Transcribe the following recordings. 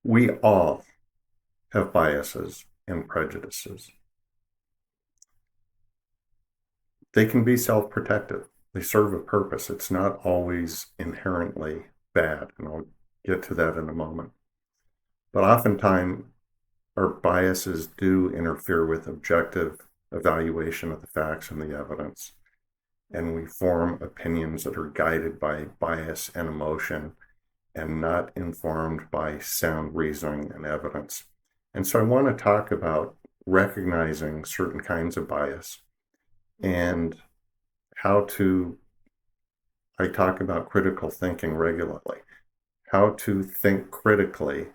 We all have biases and prejudices. They can be self-protective. They serve a purpose. It's not always inherently bad, and I'll get to that in a moment. But oftentimes, our biases do interfere with objective evaluation of the facts and the evidence, and we form opinions that are guided by bias and emotion and not informed by sound reasoning and evidence. And so I want to talk about recognizing certain kinds of bias and I talk about critical thinking regularly, how to think critically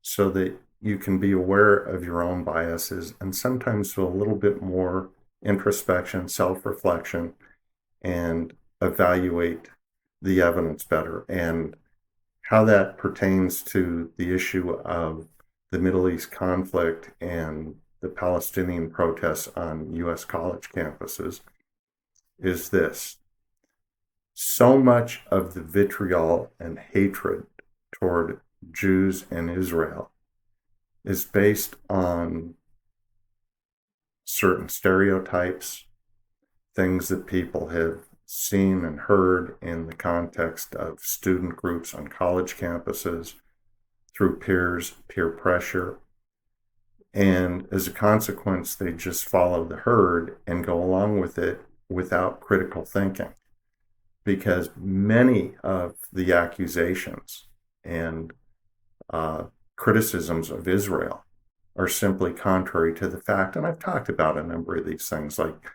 so that you can be aware of your own biases and sometimes do a little bit more introspection, self-reflection, and evaluate the evidence better. And how that pertains to the issue of the Middle East conflict and the Palestinian protests on U.S. college campuses is this. So much of the vitriol and hatred toward Jews and Israel is based on certain stereotypes, things that people have seen and heard in the context of student groups on college campuses, through peers, peer pressure. And as a consequence, they just follow the herd and go along with it without critical thinking. Because many of the accusations and criticisms of Israel are simply contrary to the fact. And I've talked about a number of these things, like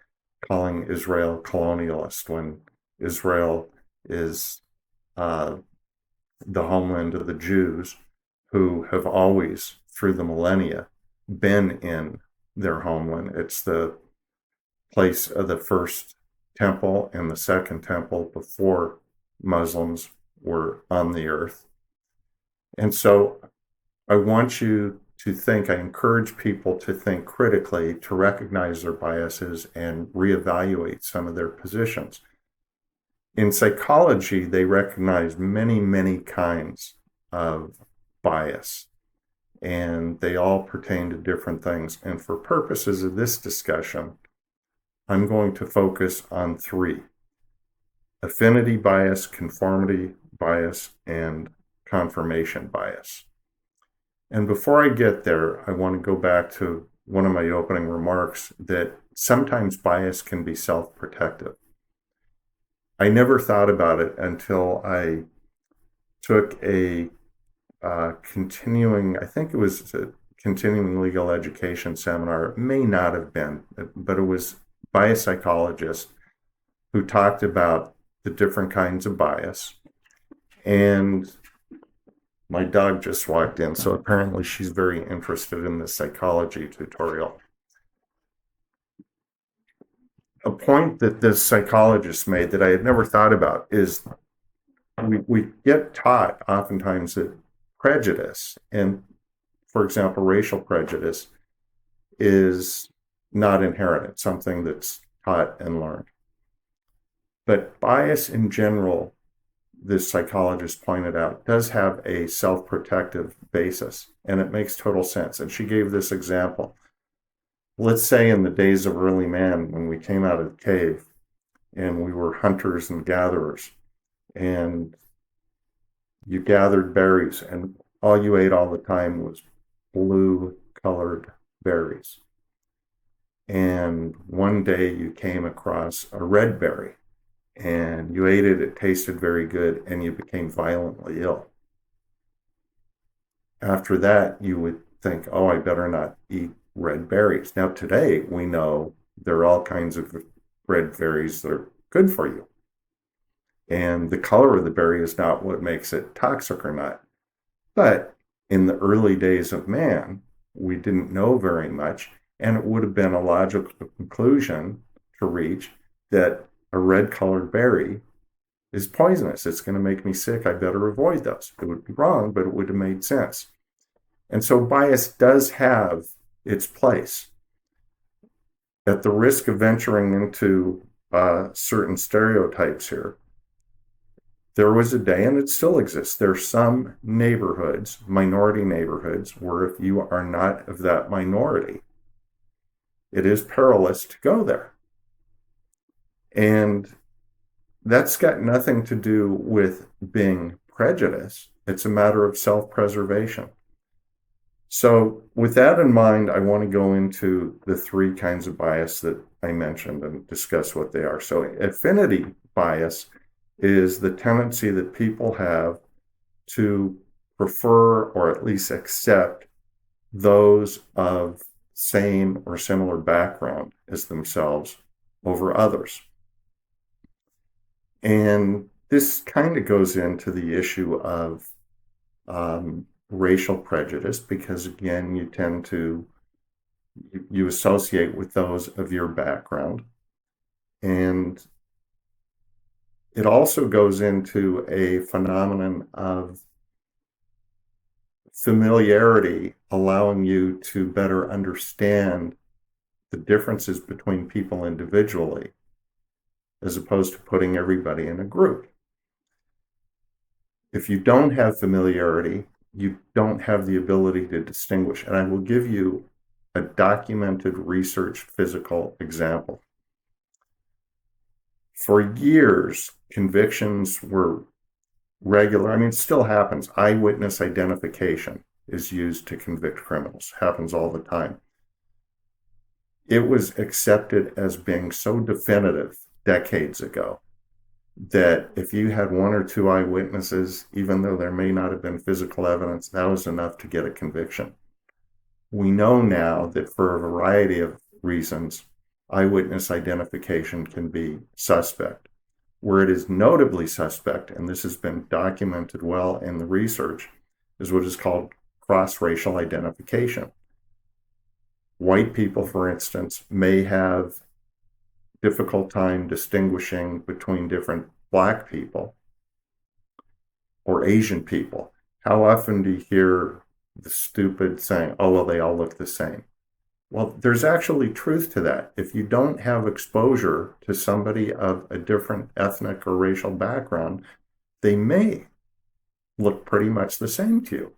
calling Israel colonialist when Israel is the homeland of the Jews, who have always, through the millennia, been in their homeland. It's the place of the first temple and the second temple before Muslims were on the earth. And so I want you to think, I encourage people to think critically, to recognize their biases and reevaluate some of their positions. In psychology, they recognize many, many kinds of bias, and they all pertain to different things. And for purposes of this discussion, I'm going to focus on three: affinity bias, conformity bias, and confirmation bias. And before I get there, I want to go back to one of my opening remarks that sometimes bias can be self-protective. I never thought about it until I took a I think it was a continuing legal education seminar. It may not have been, but it was by a psychologist who talked about the different kinds of bias. And my dog just walked in, so apparently she's very interested in the psychology tutorial. A point that this psychologist made that I had never thought about is we get taught oftentimes that prejudice, and for example, racial prejudice, is not inherent. It's something that's taught and learned. But bias in general, this psychologist pointed out, does have a self-protective basis, and it makes total sense. And she gave this example. Let's say in the days of early man, when we came out of the cave and we were hunters and gatherers, and you gathered berries, and all you ate all the time was blue-colored berries. And one day you came across a red berry, and you ate it, it tasted very good, and you became violently ill. After that, you would think, oh, I better not eat red berries. Now, today, we know there are all kinds of red berries that are good for you. And the color of the berry is not what makes it toxic or not. But in the early days of man, we didn't know very much, and it would have been a logical conclusion to reach that a red-colored berry is poisonous. It's going to make me sick. I better avoid those. It would be wrong, but it would have made sense. And so bias does have its place. At the risk of venturing into certain stereotypes here, there was a day, and it still exists, there are some neighborhoods, minority neighborhoods, where if you are not of that minority, it is perilous to go there. And that's got nothing to do with being prejudiced. It's a matter of self-preservation. So with that in mind, I want to go into the three kinds of bias that I mentioned and discuss what they are. So affinity bias is the tendency that people have to prefer or at least accept those of same or similar background as themselves over others. And this kind of goes into the issue of racial prejudice, because again, you associate with those of your background. And it also goes into a phenomenon of familiarity, allowing you to better understand the differences between people individually, as opposed to putting everybody in a group. If you don't have familiarity, you don't have the ability to distinguish. And I will give you a documented research physical example. For years, convictions were regular. I mean, it still happens. Eyewitness identification is used to convict criminals. Happens all the time. It was accepted as being so definitive decades ago that if you had one or two eyewitnesses, even though there may not have been physical evidence, that was enough to get a conviction. We know now that for a variety of reasons, eyewitness identification can be suspect. Where it is notably suspect, and this has been documented well in the research, is what is called cross-racial identification. White people, for instance, may have difficult time distinguishing between different Black people or Asian people. How often do you hear the stupid saying, oh, well, they all look the same? Well, there's actually truth to that. If you don't have exposure to somebody of a different ethnic or racial background, they may look pretty much the same to you.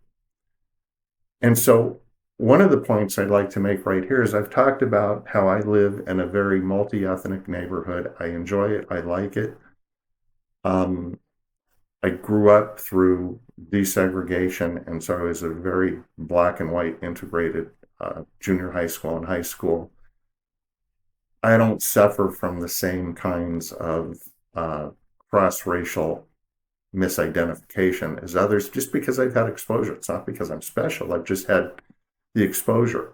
And so one of the points I'd like to make right here is I've talked about how I live in a very multi-ethnic neighborhood. I enjoy it. I like it. I grew up through desegregation, and so I was a very black and white integrated junior high school and high school. I don't suffer from the same kinds of cross-racial misidentification as others, just because I've had exposure. It's not because I'm special. I've just had the exposure,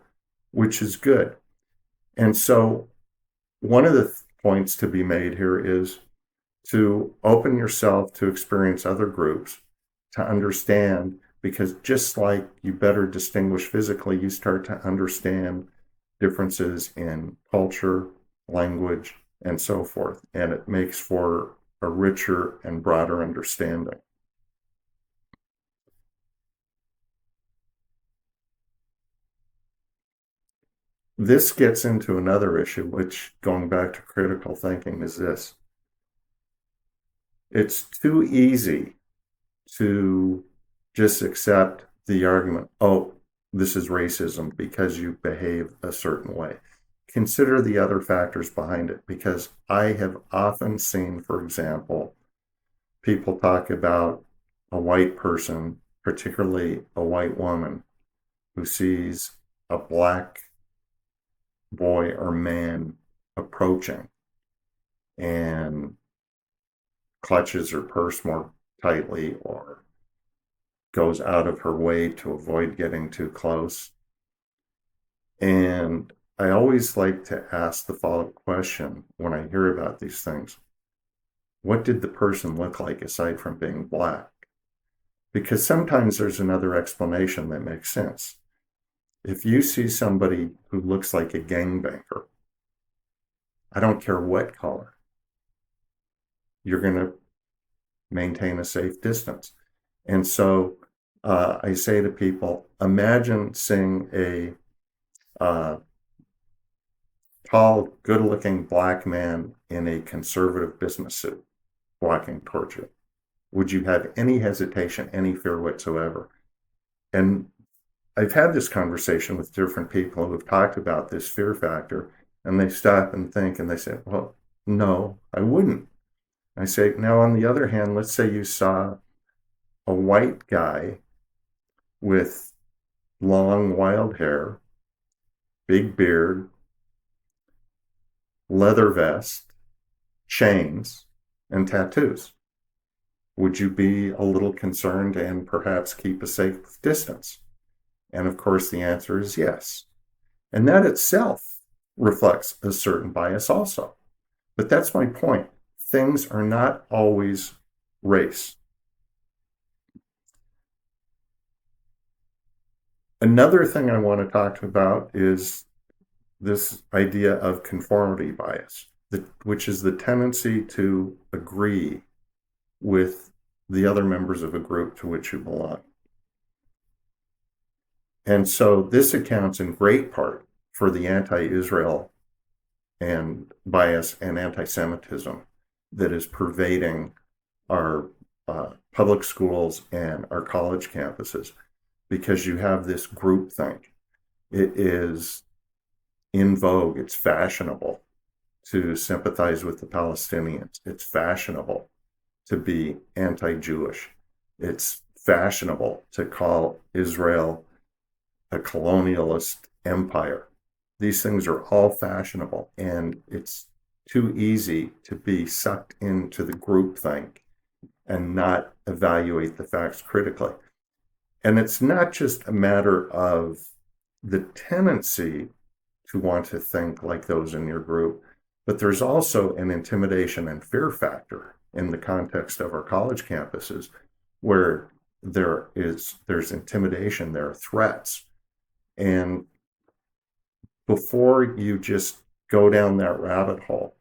which is good. And so one of the points to be made here is to open yourself to experience other groups, to understand, because just like you better distinguish physically, you start to understand differences in culture, language, and so forth. And it makes for a richer and broader understanding. This gets into another issue, which, going back to critical thinking, is this. It's too easy to just accept the argument, oh, this is racism because you behave a certain way. Consider the other factors behind it, because I have often seen, for example, people talk about a white person, particularly a white woman, who sees a Black boy or man approaching and clutches her purse more tightly or goes out of her way to avoid getting too close. And I always like to ask the follow-up question when I hear about these things. What did the person look like aside from being Black? Because sometimes there's another explanation that makes sense. If you see somebody who looks like a gangbanger, I don't care what color, you're going to maintain a safe distance. And so I say to people, imagine seeing a tall, good-looking Black man in a conservative business suit walking towards you. Would you have any hesitation, any fear whatsoever? And I've had this conversation with different people who have talked about this fear factor, and they stop and think and they say, well, no, I wouldn't. I say, now, on the other hand, let's say you saw a white guy with long, wild hair, big beard, leather vest, chains, and tattoos. Would you be a little concerned and perhaps keep a safe distance? And of course, the answer is yes. And that itself reflects a certain bias also. But that's my point. Things are not always race. Another thing I want to talk about is this idea of conformity bias, which is the tendency to agree with the other members of a group to which you belong. And so this accounts in great part for the anti-Israel and bias and anti-Semitism that is pervading our public schools and our college campuses, because you have this groupthink. It is in vogue, it's fashionable to sympathize with the Palestinians. It's fashionable to be anti-Jewish. It's fashionable to call Israel a colonialist empire. These things are all fashionable, and it's too easy to be sucked into the groupthink and not evaluate the facts critically. And it's not just a matter of the tendency to want to think like those in your group, but there's also an intimidation and fear factor in the context of our college campuses, where there's intimidation, there are threats. And before you just go down that rabbit hole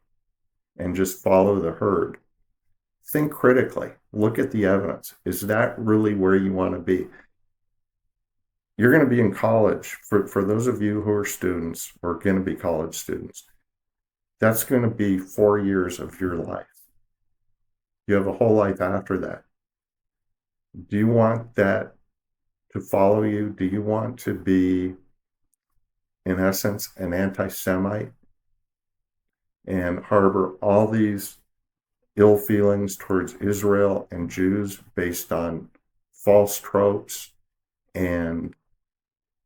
and just follow the herd, think critically, look at the evidence. Is that really where you want to be? You're going to be in college. For those of you who are students or going to be college students, that's going to be 4 years of your life. You have a whole life after that. Do you want that to follow you? Do you want to be, in essence, an anti-Semite and harbor all these ill feelings towards Israel and Jews based on false tropes and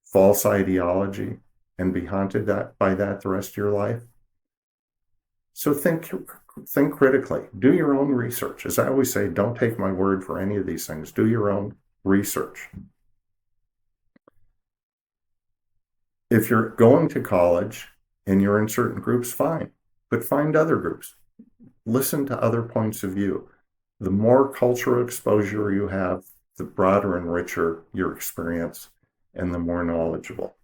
false ideology, and be haunted by that the rest of your life? So think critically. Do your own research. As I always say, don't take my word for any of these things. Do your own research. If you're going to college and you're in certain groups, fine, but find other groups. Listen to other points of view. The more cultural exposure you have, the broader and richer your experience, and the more knowledgeable.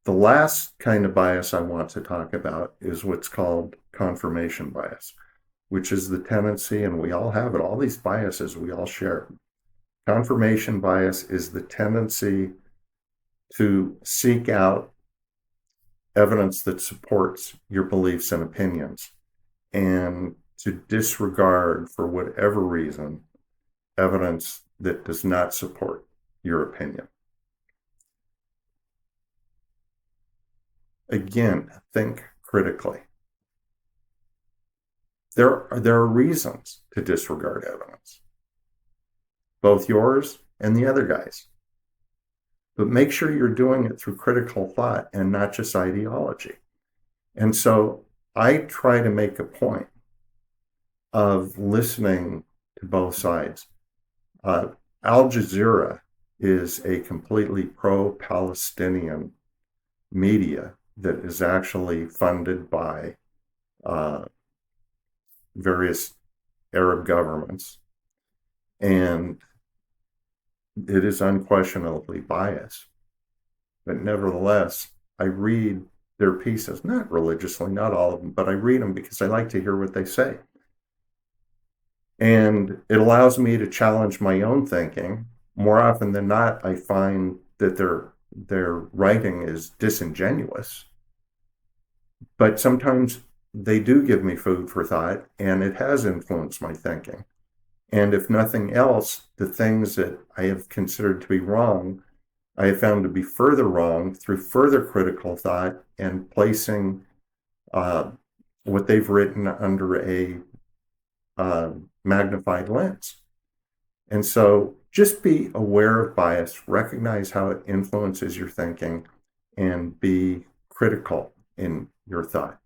The last kind of bias I want to talk about is what's called confirmation bias, which is the tendency, and we all have it, all these biases we all share. Confirmation bias is the tendency to seek out evidence that supports your beliefs and opinions, and to disregard, for whatever reason, evidence that does not support your opinion. Again, think critically. There are reasons to disregard evidence, both yours and the other guy's. But make sure you're doing it through critical thought and not just ideology. And so I try to make a point of listening to both sides. Al Jazeera is a completely pro-Palestinian media that is actually funded by various Arab governments, and it is unquestionably biased. But nevertheless, I read their pieces, not religiously, not all of them, but I read them because I like to hear what they say. And it allows me to challenge my own thinking. More often than not, I find that their writing is disingenuous, but sometimes they do give me food for thought, and it has influenced my thinking. And if nothing else, the things that I have considered to be wrong, I have found to be further wrong through further critical thought and placing what they've written under a magnified lens. And so just be aware of bias, recognize how it influences your thinking, and be critical in your thought.